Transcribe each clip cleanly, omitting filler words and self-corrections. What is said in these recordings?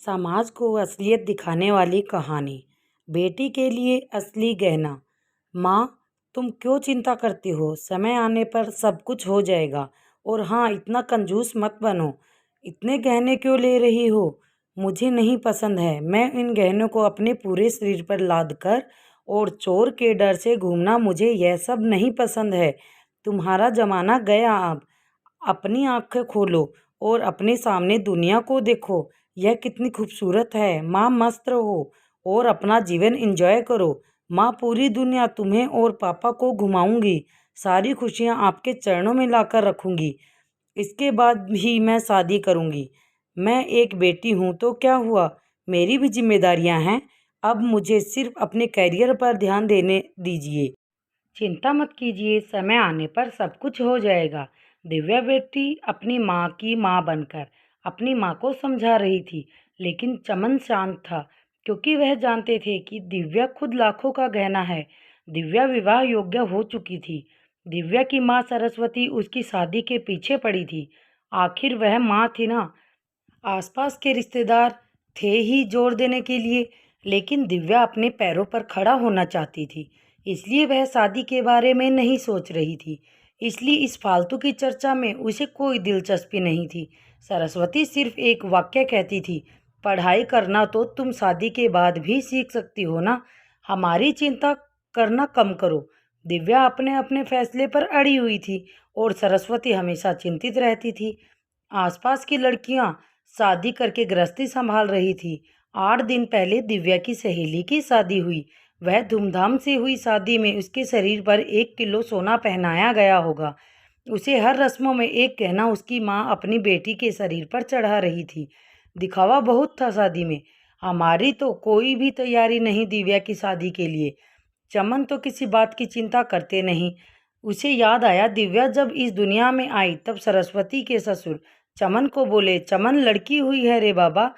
समाज को असलियत दिखाने वाली कहानी। बेटी के लिए असली गहना। माँ, तुम क्यों चिंता करती हो? समय आने पर सब कुछ हो जाएगा। और हाँ, इतना कंजूस मत बनो। इतने गहने क्यों ले रही हो? मुझे नहीं पसंद है। मैं इन गहनों को अपने पूरे शरीर पर लाद कर और चोर के डर से घूमना, मुझे यह सब नहीं पसंद है। तुम्हारा जमाना गया अब। अपनी आंखें खोलो और अपने सामने दुनिया को देखो। यह कितनी खूबसूरत है। माँ, मस्त रहो और अपना जीवन एंजॉय करो। माँ, पूरी दुनिया तुम्हें और पापा को घुमाऊंगी। सारी खुशियाँ आपके चरणों में लाकर रखूंगी। इसके बाद भी मैं शादी करूंगी। मैं एक बेटी हूँ तो क्या हुआ? मेरी भी जिम्मेदारियाँ हैं। अब मुझे सिर्फ अपने करियर पर ध्यान देने दीजिए। चिंता मत कीजिए, समय आने पर सब कुछ हो जाएगा। दिव्या बेटी अपनी माँ की माँ बनकर अपनी माँ को समझा रही थी, लेकिन चमन शांत था, क्योंकि वह जानते थे कि दिव्या खुद लाखों का गहना है। दिव्या विवाह योग्य हो चुकी थी। दिव्या की माँ सरस्वती उसकी शादी के पीछे पड़ी थी। आखिर वह माँ थी ना। आसपास के रिश्तेदार थे ही जोर देने के लिए, लेकिन दिव्या अपने पैरों पर खड़ा होना चाहती थी। इसलिए वह शादी के बारे में नहीं सोच रही थी। इसलिए इस फालतू की चर्चा में उसे कोई दिलचस्पी नहीं थी। सरस्वती सिर्फ एक वाक्य कहती थी, पढ़ाई करना तो तुम शादी के बाद भी सीख सकती हो ना। हमारी चिंता करना कम करो। दिव्या अपने अपने फैसले पर अड़ी हुई थी और सरस्वती हमेशा चिंतित रहती थी। आसपास की लड़कियां शादी करके गृहस्थी संभाल रही थी। 8 दिन पहले दिव्या की सहेली की शादी हुई। वह धूमधाम से हुई शादी में उसके शरीर पर 1 किलो सोना पहनाया गया होगा। उसे हर रस्मों में एक गहना उसकी माँ अपनी बेटी के शरीर पर चढ़ा रही थी। दिखावा बहुत था शादी में। हमारी तो कोई भी तैयारी नहीं दिव्या की शादी के लिए। चमन तो किसी बात की चिंता करते नहीं। उसे याद आया, दिव्या जब इस दुनिया में आई तब सरस्वती के ससुर चमन को बोले, चमन लड़की हुई है रे बाबा,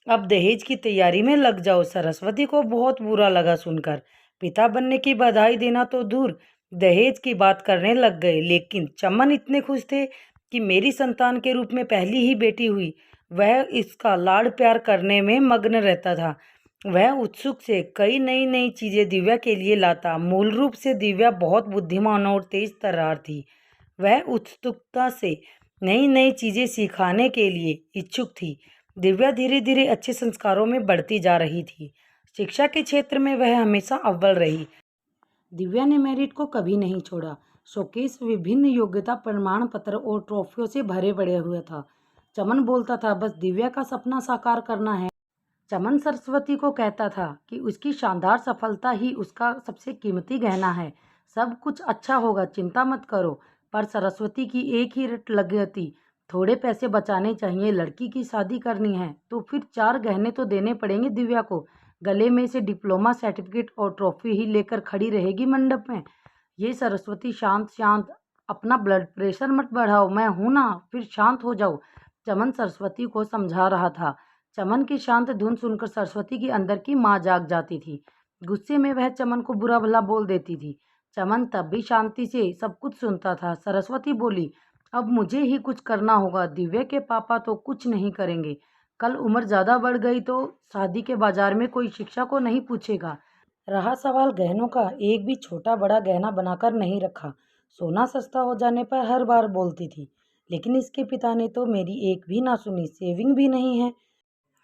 अब दहेज की तैयारी में लग जाओ। सरस्वती को बहुत बुरा लगा सुनकर। पिता बनने की बधाई देना तो दूर, दहेज की बात करने लग गए। लेकिन चमन इतने खुश थे कि मेरी संतान के रूप में पहली ही बेटी हुई। वह इसका लाड़ प्यार करने में मग्न रहता था। वह उत्सुक से कई नई नई चीज़ें दिव्या के लिए लाता। मूल रूप से दिव्या बहुत बुद्धिमान और तेज तर्रार थी। वह उत्सुकता से नई नई चीज़ें सिखाने के लिए इच्छुक थी। दिव्या धीरे धीरे अच्छे संस्कारों में बढ़ती जा रही थी। शिक्षा के क्षेत्र में वह हमेशा अव्वल रही। दिव्या ने मेरिट को कभी नहीं छोड़ा। शोकेस विभिन्न योग्यता प्रमाण पत्र और ट्रॉफियों से भरे पड़े हुए था। चमन बोलता था, बस दिव्या का सपना साकार करना है। चमन सरस्वती को कहता था कि उसकी शानदार सफलता ही उसका सबसे कीमती गहना है। सब कुछ अच्छा होगा, चिंता मत करो। पर सरस्वती की एक ही रट लग गई, थोड़े पैसे बचाने चाहिए। लड़की की शादी करनी है तो फिर 4 गहने तो देने पड़ेंगे दिव्या को। गले में से डिप्लोमा सर्टिफिकेट और ट्रॉफी ही लेकर खड़ी रहेगी मंडप में। ये सरस्वती, शांत शांत, अपना ब्लड प्रेशर मत बढ़ाओ, मैं हूं ना, फिर शांत हो जाओ। चमन सरस्वती को समझा रहा था। चमन की शांत धुन सुनकर सरस्वती की अंदर की माँ जाग जाती थी। गुस्से में वह चमन को बुरा भला बोल देती थी। चमन तब भी शांति से सब कुछ सुनता था। सरस्वती बोली, अब मुझे ही कुछ करना होगा। दिव्या के पापा तो कुछ नहीं करेंगे। कल उम्र ज़्यादा बढ़ गई तो शादी के बाजार में कोई शिक्षा को नहीं पूछेगा। रहा सवाल गहनों का, एक भी छोटा बड़ा गहना बनाकर नहीं रखा। सोना सस्ता हो जाने पर हर बार बोलती थी, लेकिन इसके पिता ने तो मेरी एक भी ना सुनी। सेविंग भी नहीं है।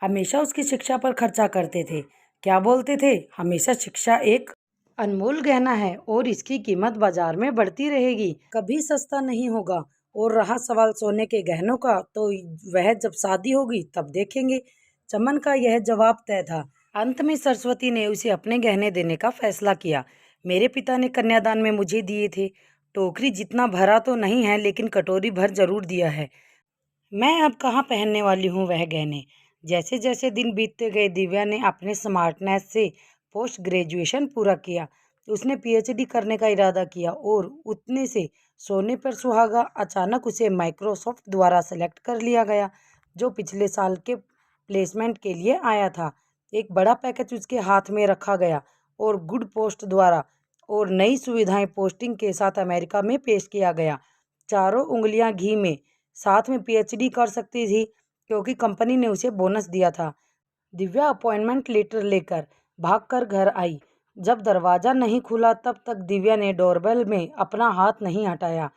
हमेशा उसकी शिक्षा पर खर्चा करते थे। क्या बोलते थे? हमेशा शिक्षा एक अनमोल गहना है और इसकी कीमत बाजार में बढ़ती रहेगी, कभी सस्ता नहीं होगा। और रहा सवाल सोने के गहनों का, तो वह जब शादी होगी तब देखेंगे। चमन का यह जवाब तय था। अंत में सरस्वती ने उसे अपने गहने देने का फैसला किया। मेरे पिता ने कन्यादान में मुझे दिए थे। टोकरी जितना भरा तो नहीं है, लेकिन कटोरी भर जरूर दिया है। मैं अब कहाँ पहनने वाली हूँ वह गहने। जैसे जैसे दिन बीतते गए, दिव्या ने अपने स्मार्टनेस से पोस्ट ग्रेजुएशन पूरा किया। उसने पीएचडी करने का इरादा किया और उतने से सोने पर सुहागा। अचानक उसे माइक्रोसॉफ्ट द्वारा सेलेक्ट कर लिया गया, जो पिछले साल के प्लेसमेंट के लिए आया था। एक बड़ा पैकेज उसके हाथ में रखा गया और गुड पोस्ट द्वारा और नई सुविधाएं पोस्टिंग के साथ अमेरिका में पेश किया गया। चारों उंगलियां घी में, साथ में पीएचडी कर सकती थी क्योंकि कंपनी ने उसे बोनस दिया था। दिव्या अपॉइंटमेंट लेटर लेकर भागकर घर आई। जब दरवाज़ा नहीं खुला तब तक दिव्या ने डोरबेल में अपना हाथ नहीं हटाया।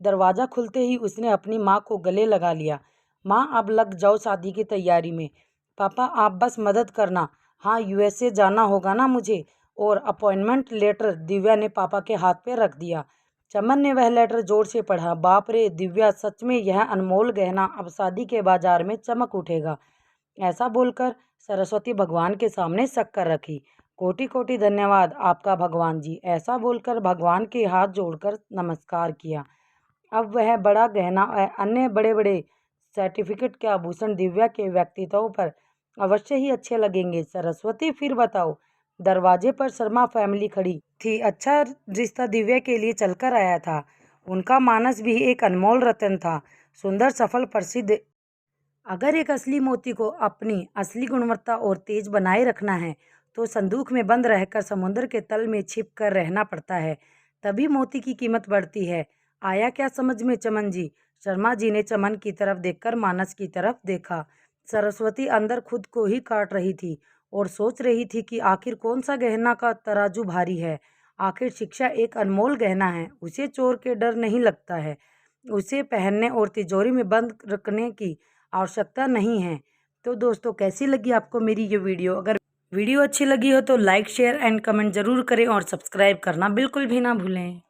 दरवाज़ा खुलते ही उसने अपनी माँ को गले लगा लिया। माँ, अब लग जाओ शादी की तैयारी में। पापा, आप बस मदद करना। हाँ, यूएसए जाना होगा ना मुझे। और अपॉइंटमेंट लेटर दिव्या ने पापा के हाथ पे रख दिया। चमन ने वह लेटर जोर से पढ़ा। बाप रे दिव्या, सच में यह अनमोल गहना अब शादी के बाजार में चमक उठेगा। ऐसा बोलकर सरस्वती भगवान के सामने शक कर रखी। कोटि कोटि धन्यवाद आपका भगवान जी। ऐसा बोलकर भगवान के हाथ जोड़कर नमस्कार किया। अब वह बड़ा गहना और अन्य बड़े बड़े सर्टिफिकेट के आभूषण दिव्या के व्यक्तित्व पर अवश्य ही अच्छे लगेंगे। सरस्वती, फिर बताओ। दरवाजे पर शर्मा फैमिली खड़ी थी। अच्छा रिश्ता दिव्या के लिए चलकर आया था। उनका मानस भी एक अनमोल रत्न था, सुंदर, सफल, प्रसिद्ध। अगर एक असली मोती को अपनी असली गुणवत्ता और तेज बनाए रखना है तो संदूक में बंद रहकर समुद्र के तल में छिप कर रहना पड़ता है, तभी मोती की कीमत बढ़ती है। आया क्या समझ में चमन जी? शर्मा जी ने चमन की तरफ देखकर मानस की तरफ देखा। सरस्वती अंदर खुद को ही काट रही थी और सोच रही थी कि आखिर कौन सा गहना का तराजू भारी है। आखिर शिक्षा एक अनमोल गहना है, उसे चोर के डर नहीं लगता है। उसे पहनने और तिजोरी में बंद रखने की आवश्यकता नहीं है। तो दोस्तों, कैसी लगी आपको मेरी ये वीडियो? अगर वीडियो अच्छी लगी हो तो लाइक, शेयर एंड कमेंट ज़रूर करें और सब्सक्राइब करना बिल्कुल भी ना भूलें।